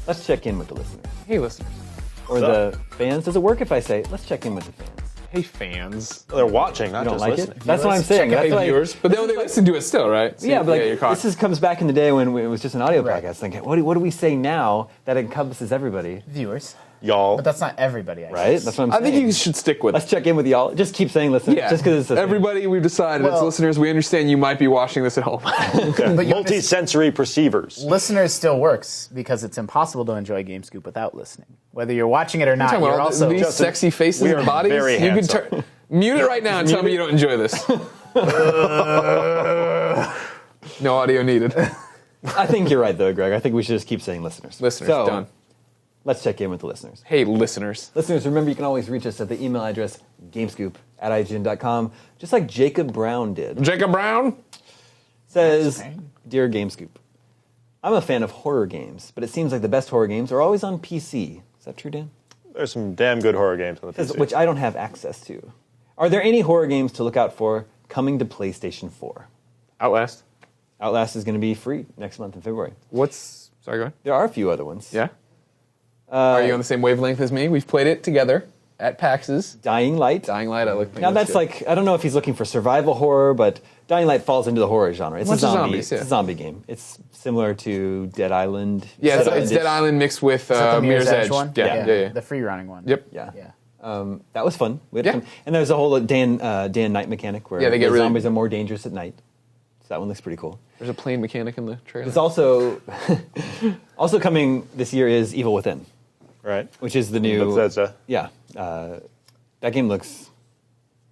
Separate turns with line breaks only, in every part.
let's check in with the listeners.
Hey, listeners.
Or the fans. Does it work if I say, let's check in with the fans?
Hey, fans.
They're watching, not
You don't
just
like
listening.
it? That's what I'm saying.
Check
That's
out
why-
viewers. But they listen to it still, right? So
yeah, but
you're
like,
caught.
comes back in the day when it was just an audio
Right.
podcast. Like, what do we say now that encompasses everybody?
Viewers.
Y'all.
But that's not everybody, I
Right?
guess.
That's what I'm
I
saying.
think you should stick with
Let's
it.
check in with y'all. Just keep saying listeners.
Yeah.
Just because it's a thing.
Everybody, we've decided it's
Well-
listeners. We understand you might be watching this at home.
But you
Multi-sensory perceivers.
Listeners still works because it's impossible to enjoy Game Scoop without listening. Whether you're watching it or not,
Talking
you're
about
also...
these
Justin,
sexy faces
we are
and bodies.
very
You can
handsome.
mute it right now and tell me you don't enjoy this. No audio needed.
I think you're right, though, Greg. I think we should just keep saying listeners.
Listeners,
So,
done.
let's check in with the listeners.
Hey, listeners.
Listeners, remember you can always reach us at the email address gamescoop@ign.com, just like Jacob Brown did.
Jacob Brown.
Says, Dear GameScoop, I'm a fan of horror games, but it seems like the best horror games are always on PC. Is that true, Dan?
There's some damn good horror games on the PC.
Which I don't have access to. Are there any horror games to look out for coming to PlayStation 4?
Outlast.
Outlast is going to be free next month in February.
Sorry, go ahead.
There are a few other ones.
Yeah? Are you on the same wavelength as me? We've played it together at PAX's.
Dying Light.
Dying Light, I look.
Now that's like, I don't know if he's looking for survival horror, but Dying Light falls into the horror genre. It's
Bunch
a
of
zombie.
zombies, yeah.
It's a zombie game. It's similar to Dead Island.
Yeah, it's
Island-ish.
Dead Island mixed with
Is that the
Mirror's Edge.
one?
Yeah.
The free running one.
Yep.
Yeah.
Yeah.
That was fun. We had
Yeah.
fun. And there's a whole day and night mechanic where
Yeah, they get
the
really-
zombies are more dangerous at night. So that one looks pretty cool.
There's a plane mechanic in the trailer.
It's also also coming this year is Evil Within,
right?
which is the new.
Bethesda.
Yeah, that game looks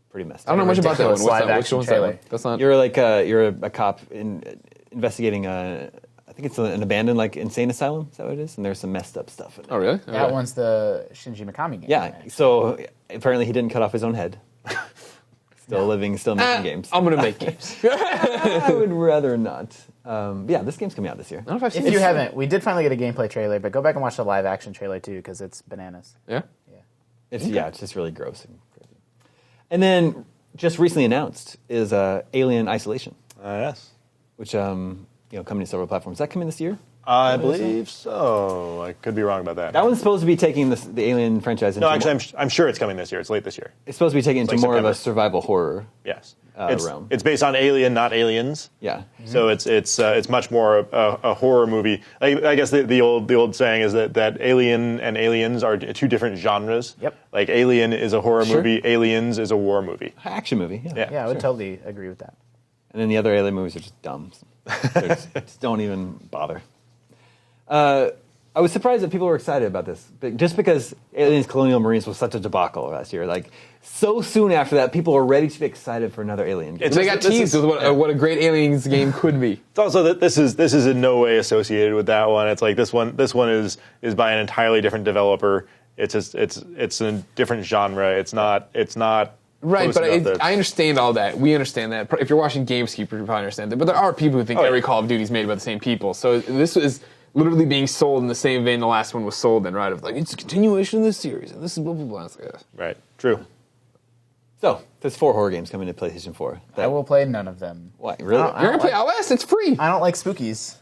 pretty messed
I
up.
don't know much about that one.
ridiculous
What's that? Which
live-action
one's that one?
trailer.
That's not.
You're like you're a cop investigating I think it's an abandoned like insane asylum. Is that what it is? And there's some messed up stuff in it.
Oh, really?
That
Okay.
one's the Shinji Mikami game.
Yeah.
actually.
So apparently he didn't cut off his own head. Still living, still making games.
I'm gonna make games.
I would rather not. Yeah, this game's coming out this year.
I don't know if I've seen
If you
it.
haven't, we did finally get a gameplay trailer, but go back and watch the live action trailer too, because it's bananas.
Yeah.
It's it's just really gross and crazy. And then just recently announced is Alien Isolation,
Yes.
which coming to several platforms. Is that coming this year?
I believe so. I could be wrong about that.
That one's supposed to be taking the Alien franchise into
No, actually, I'm sure it's coming this year. It's late this year.
it's supposed to be taking into
like
more of a
September.
survival horror.
Yes.
Realm.
It's based on Alien, not Aliens.
Yeah.
So it's much more a horror movie. I guess the old saying is that Alien and Aliens are two different genres.
Yep.
Like Alien is a horror
Sure.
movie, Aliens is a war movie.
Action movie. Yeah.
Yeah.
Yeah, I would totally agree with that.
And then the other Alien movies are just dumb. Just don't even bother. I was surprised that people were excited about this, but just because Aliens Colonial Marines was such a debacle last year. Like, so soon after that, people were ready to be excited for another Alien game.
They got teased with what a great Aliens game could be.
It's also that this is in no way associated with that one. It's like this one is by an entirely different developer. It's a different genre. It's not
Right,
close
but
enough that-
I understand all that. We understand that. If you're watching GameScoop, you probably understand that. But there are people who think
Oh, yeah.
every Call of Duty is made by the same people. So this is literally being sold in the same vein the last one was sold in, right? Of like, it's a continuation of this series, and this is blah, blah, blah. It's like,
Right. True.
So, there's 4 horror games coming to PlayStation 4.
I will play none of them.
Why? Really?
You're going to play Outlast? It's free.
I don't like spookies.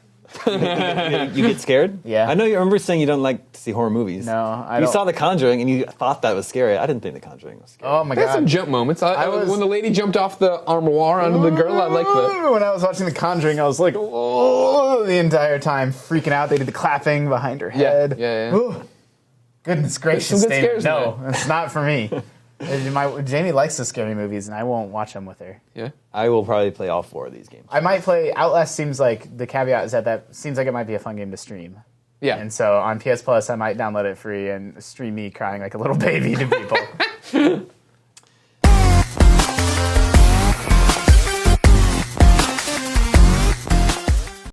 You get scared?
Yeah.
I know you remember saying you don't like to see horror movies.
No, I
You
don't.
saw The Conjuring and you thought that was scary. I didn't think The Conjuring was scary.
Oh my
They had some
god.
jump moments.
was-
When the lady jumped off the armoire onto the girl, I like that.
When I was watching The Conjuring, I was like, oh, the entire time freaking out. They did the clapping behind her head.
yeah.
Ooh. Goodness gracious,
some good
Dana.
scares in
No, it's not for me. Jamie likes the scary movies, and I won't watch them with her.
Yeah.
I will probably play all 4 of these games.
I might play Outlast. Seems like the caveat is that seems like it might be a fun game to stream.
Yeah.
And so on PS Plus, I might download it free and stream me crying like a little baby to people.